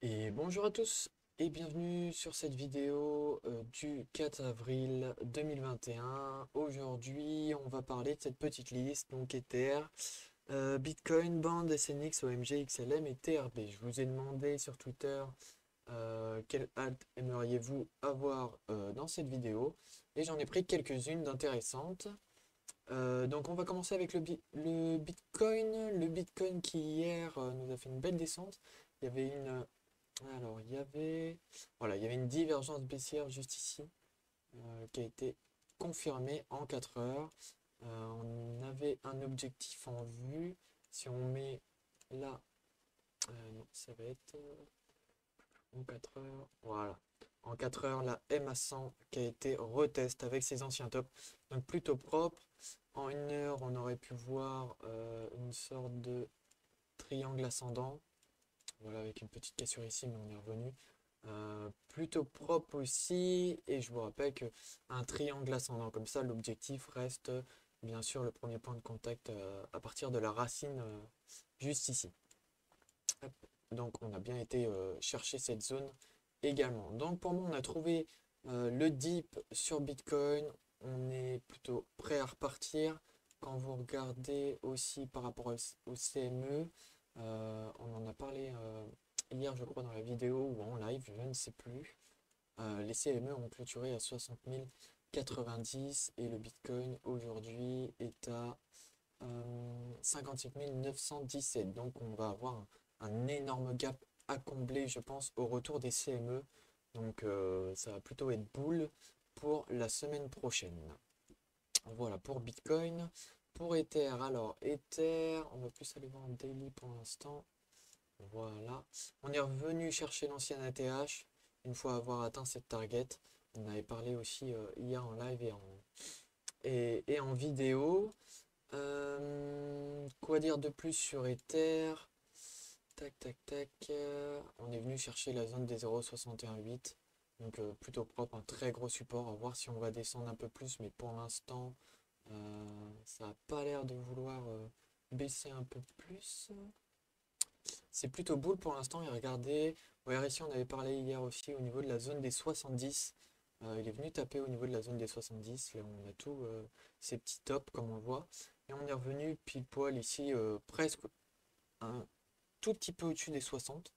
Et bonjour à tous et bienvenue sur cette vidéo du 4 avril 2021. Aujourd'hui, on va parler de cette petite liste, donc Ether, Bitcoin, Band, SNX, OMG, XLM et TRB. Je vous ai demandé sur Twitter quelle alt aimeriez-vous avoir dans cette vidéo et j'en ai pris quelques-unes d'intéressantes. Donc on va commencer avec le Bitcoin. Le Bitcoin qui hier nous a fait une belle descente. Il y avait une alors, il y avait une divergence baissière juste ici qui a été confirmée en 4 heures. On avait un objectif en vue. Si on met là, non, ça va être en 4 heures. Voilà. En 4 heures, la MA100 qui a été retest avec ses anciens tops. Donc plutôt propre. En 1 heure, on aurait pu voir une sorte de triangle ascendant. Voilà, avec une petite cassure ici, mais on est revenu. Plutôt propre aussi, et je vous rappelle que un triangle ascendant comme ça, l'objectif reste bien sûr le premier point de contact à partir de la racine juste ici. Hop. Donc on a bien été chercher cette zone également. Donc pour moi on a trouvé le dip sur Bitcoin, on est plutôt prêt à repartir. Quand vous regardez aussi par rapport au CME, on en a parlé hier je crois dans la vidéo ou en live, je ne sais plus. Les CME ont clôturé à 60 090 et le Bitcoin aujourd'hui est à 57 917. Donc on va avoir un énorme gap à combler, je pense, au retour des CME. Donc ça va plutôt être boule pour la semaine prochaine. Voilà pour Bitcoin. Pour Ether, alors Ether, on va plus aller voir en daily pour l'instant. Voilà. On est revenu chercher l'ancien ATH une fois avoir atteint cette target. On avait parlé aussi hier en live et en vidéo. Quoi dire de plus sur Ether? Tac, tac, tac. On est venu chercher la zone des 0,618. Donc plutôt propre, un très gros support. À voir si on va descendre un peu plus. Mais pour l'instant, ça n'a pas l'air de vouloir baisser un peu plus. C'est plutôt boule pour l'instant. Et regardez, ici on avait parlé hier aussi au niveau de la zone des 70. Il est venu taper au niveau de la zone des 70. Là, on a tous ces petits tops comme on voit. Et on est revenu pile poil ici, presque un tout petit peu au-dessus des 60.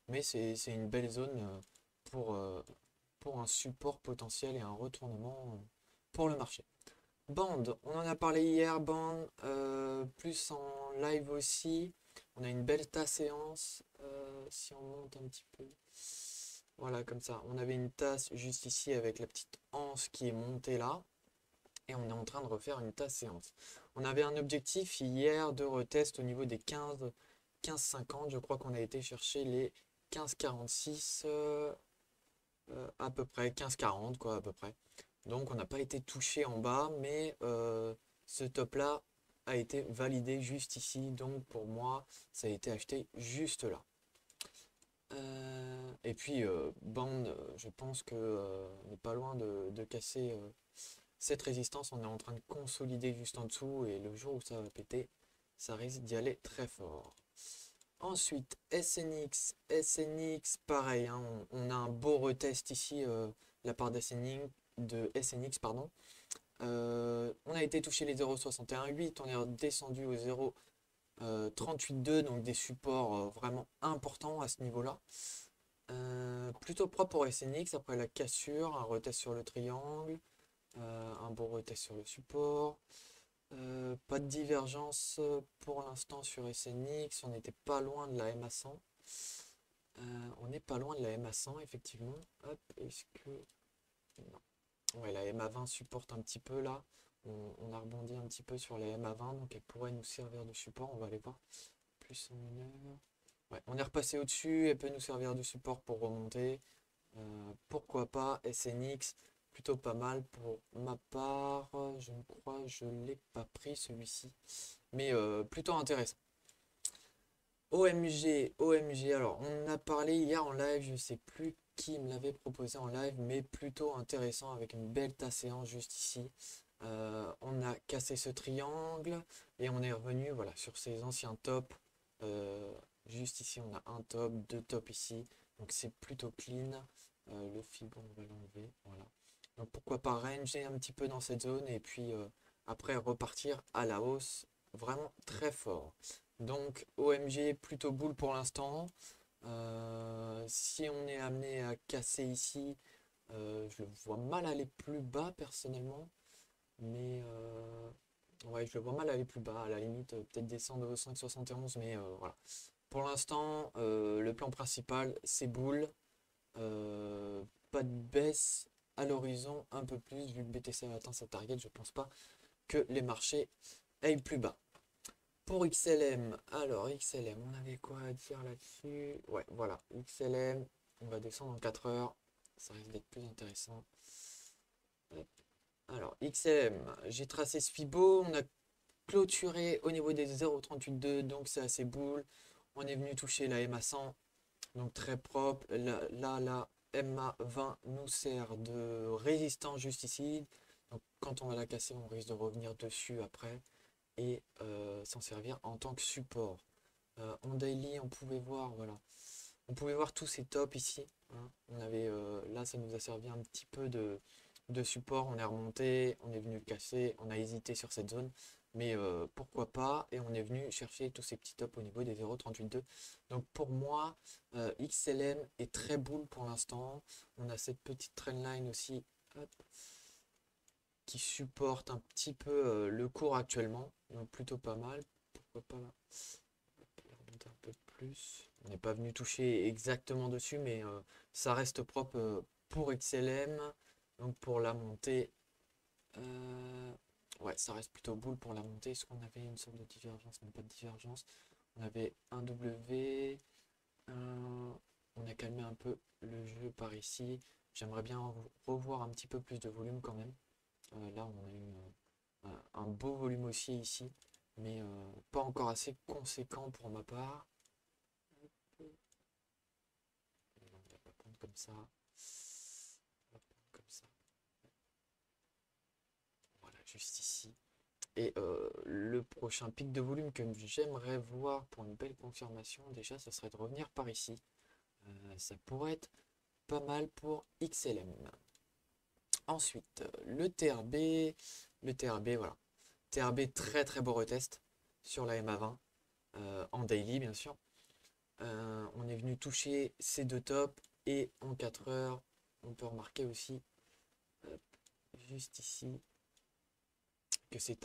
Mais c'est une belle zone pour, euh, pour un support potentiel et un retournement pour le marché. Band, on en a parlé hier, Band, plus en live aussi. On a une belle tasse séance. Si on monte un petit peu. Voilà, comme ça. On avait une tasse juste ici avec la petite anse qui est montée là. Et on est en train de refaire une tasse séance. On avait un objectif hier de retest au niveau des 15,50. Je crois qu'on a été chercher les 15,46 à peu près, 15,40 quoi à peu près. Donc on n'a pas été touché en bas, mais ce top là a été validé juste ici. Donc pour moi, ça a été acheté juste là. Et puis Band, je pense que on n'est pas loin de casser cette résistance. On est en train de consolider juste en dessous et le jour où ça va péter, ça risque d'y aller très fort. Ensuite, SNX, pareil, hein, on a un beau retest ici, la part de SNX, pardon. On a été touché les 0,618, on est descendu au 0,382, donc des supports vraiment importants à ce niveau-là. Plutôt propre pour SNX après la cassure, un retest sur le triangle, un beau retest sur le support. Pas de divergence pour l'instant sur SNX, on n'était pas loin de la MA100. On n'est pas loin de la MA100 effectivement. Hop, est-ce que... Non. Ouais, la MA20 supporte un petit peu là. On a rebondi un petit peu sur la MA20, donc elle pourrait nous servir de support. On va aller voir. Plus en 1 heure. Ouais, on est repassé au-dessus, elle peut nous servir de support pour remonter. Pourquoi pas SNX, plutôt pas mal pour ma part. Je ne crois je ne l'ai pas pris celui-ci, mais plutôt intéressant. OMG, alors on en a parlé hier en live, je sais plus qui me l'avait proposé en live, mais plutôt intéressant avec une belle tasse séance juste ici. On a cassé ce triangle et on est revenu voilà, sur ces anciens tops Juste ici, on a un top, deux tops ici. Donc c'est plutôt clean. Le fibre, on va l'enlever. Voilà. Donc pourquoi pas ranger un petit peu dans cette zone et puis après repartir à la hausse vraiment très fort. Donc OMG plutôt boule pour l'instant. Si on est amené à casser ici, je le vois mal aller plus bas personnellement. Mais ouais, je le vois mal aller plus bas. À la limite, peut-être descendre au 5,71. Mais voilà. Pour l'instant, le plan principal, c'est boule. Pas de baisse à l'horizon, un peu plus. Vu que BTC a atteint sa target, je pense pas que les marchés aillent plus bas. Pour XLM, alors XLM, on avait quoi à dire là-dessus? Ouais, voilà, XLM, on va descendre en 4 heures, ça risque d'être plus intéressant. Hop. Alors, XLM, j'ai tracé ce Fibo, on a clôturé au niveau des 0,382, donc c'est assez boule. On est venu toucher la MA100, donc très propre. La MA20 nous sert de résistance juste ici. Donc quand on va la casser, on risque de revenir dessus après et s'en servir en tant que support. En daily, on pouvait voir, voilà, on pouvait voir tous ces tops ici, hein. On avait, là, ça nous a servi un petit peu de support. On est remonté, on est venu casser, on a hésité sur cette zone, mais pourquoi pas. Et on est venu chercher tous ces petits tops au niveau des 0,382. Donc pour moi, XLM est très boule pour l'instant. On a cette petite trendline aussi, hop, qui supporte un petit peu le cours actuellement. Donc plutôt pas mal. Pourquoi pas là? Remonter un peu plus. On n'est pas venu toucher exactement dessus, mais ça reste propre pour XLM. Donc pour la montée, ouais, ça reste plutôt boule pour la montée. Est-ce qu'on avait une sorte de divergence? Même pas de divergence. On avait un W. On a calmé un peu le jeu par ici. J'aimerais bien revoir un petit peu plus de volume quand même. Là, on a eu un beau volume aussi ici, mais pas encore assez conséquent pour ma part. On va pas prendre comme ça. On va prendre comme ça. Voilà, juste ici. Et le prochain pic de volume que j'aimerais voir pour une belle confirmation, déjà, ça serait de revenir par ici. Ça pourrait être pas mal pour XLM. Ensuite, le TRB. Le TRB, voilà. TRB, très très beau retest sur la MA20. En daily, bien sûr. On est venu toucher ces deux tops. Et en 4 heures, on peut remarquer aussi, hop, juste ici, que c'est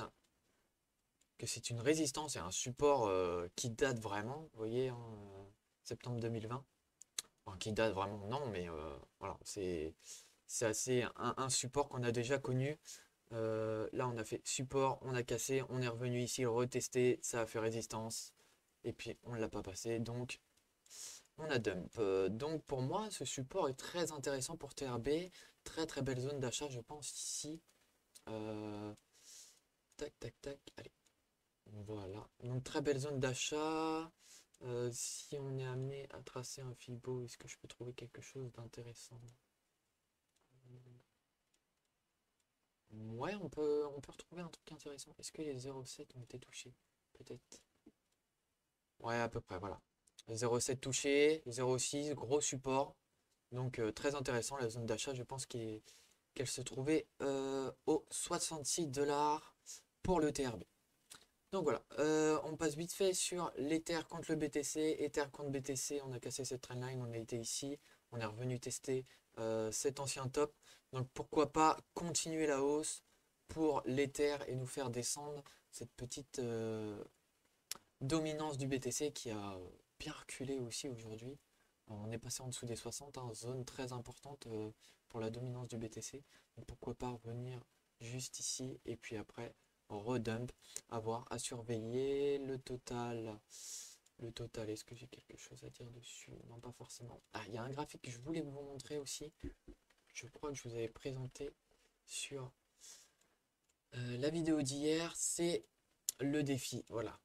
une résistance et un support qui date vraiment, vous voyez, en septembre 2020. Enfin, qui date vraiment, non, mais voilà, c'est assez un support qu'on a déjà connu. Là, on a fait support, on a cassé, on est revenu ici retester, ça a fait résistance, et puis on ne l'a pas passé, donc on a dump. Donc pour moi, ce support est très intéressant pour TRB, très très belle zone d'achat, je pense, ici. Euh, tac, tac, tac, allez. Voilà, donc très belle zone d'achat. Si on est amené à tracer un Fibo, est-ce que je peux trouver quelque chose d'intéressant? Ouais, on peut retrouver un truc intéressant. Est-ce que les 0,7 ont été touchés? Peut-être. Ouais, à peu près, voilà. 0,7 touché, 0,6, gros support. Donc très intéressant, la zone d'achat, je pense qu'elle se trouvait aux 66 $ pour le TRB. Donc voilà, on passe vite fait sur l'Ether contre le BTC. Ether contre BTC, on a cassé cette trendline, on a été ici, on est revenu tester cet ancien top. Donc pourquoi pas continuer la hausse pour l'Ether et nous faire descendre cette petite dominance du BTC qui a bien reculé aussi aujourd'hui. On est passé en dessous des 60, hein, zone très importante pour la dominance du BTC. Donc pourquoi pas revenir juste ici et puis après redump, à voir, à surveiller le total. Le total, est-ce que j'ai quelque chose à dire dessus? Non, pas forcément. Ah, il y a un graphique que je voulais vous montrer aussi. Je crois que je vous avais présenté sur la vidéo d'hier. C'est le défi. Voilà.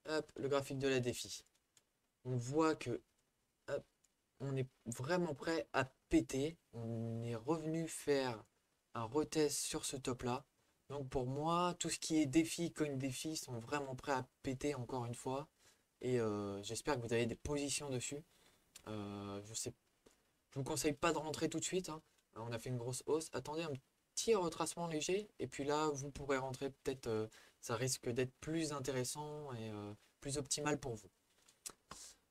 Hop, le graphique de la défi. On voit que hop, on est vraiment prêt à péter. On est revenu faire un retest sur ce top là. Donc pour moi, tout ce qui est défi, coin défi sont vraiment prêts à péter encore une fois. et j'espère que vous avez des positions dessus. Je sais, je vous conseille pas de rentrer tout de suite, hein. On a fait une grosse hausse. Attendez un petit retracement léger et puis là vous pourrez rentrer peut-être. Ça risque d'être plus intéressant et plus optimal pour vous.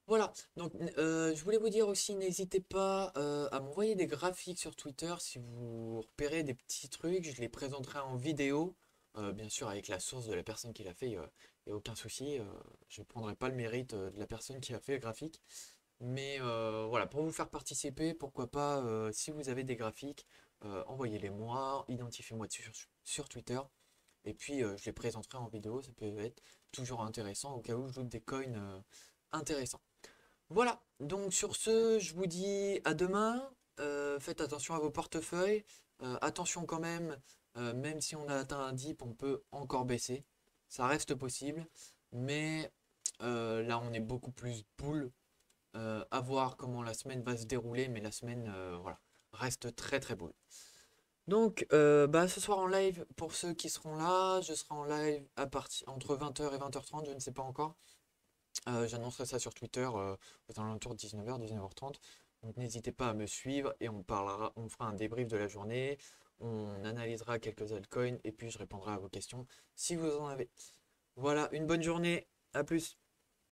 Voilà, donc je voulais vous dire aussi, n'hésitez pas à m'envoyer des graphiques sur Twitter si vous repérez des petits trucs, je les présenterai en vidéo, bien sûr avec la source de la personne qui l'a fait, il n'y a aucun souci, je ne prendrai pas le mérite de la personne qui a fait le graphique, mais voilà, pour vous faire participer, pourquoi pas, si vous avez des graphiques, envoyez-les moi, identifiez-moi sur Twitter, et puis je les présenterai en vidéo, ça peut être toujours intéressant au cas où je doute des coins intéressants. Voilà, donc sur ce, je vous dis à demain. Faites attention à vos portefeuilles. Attention quand même, même si on a atteint un dip, on peut encore baisser. Ça reste possible, mais là on est beaucoup plus bull. À voir comment la semaine va se dérouler, mais la semaine voilà, reste très très bull. Donc bah, ce soir en live, pour ceux qui seront là, je serai en live à partir entre 20h et 20h30, je ne sais pas encore. J'annoncerai ça sur Twitter aux alentours de 19h, 19h30. Donc n'hésitez pas à me suivre et on parlera, on fera un débrief de la journée. On analysera quelques altcoins et puis je répondrai à vos questions si vous en avez. Voilà, une bonne journée. À plus.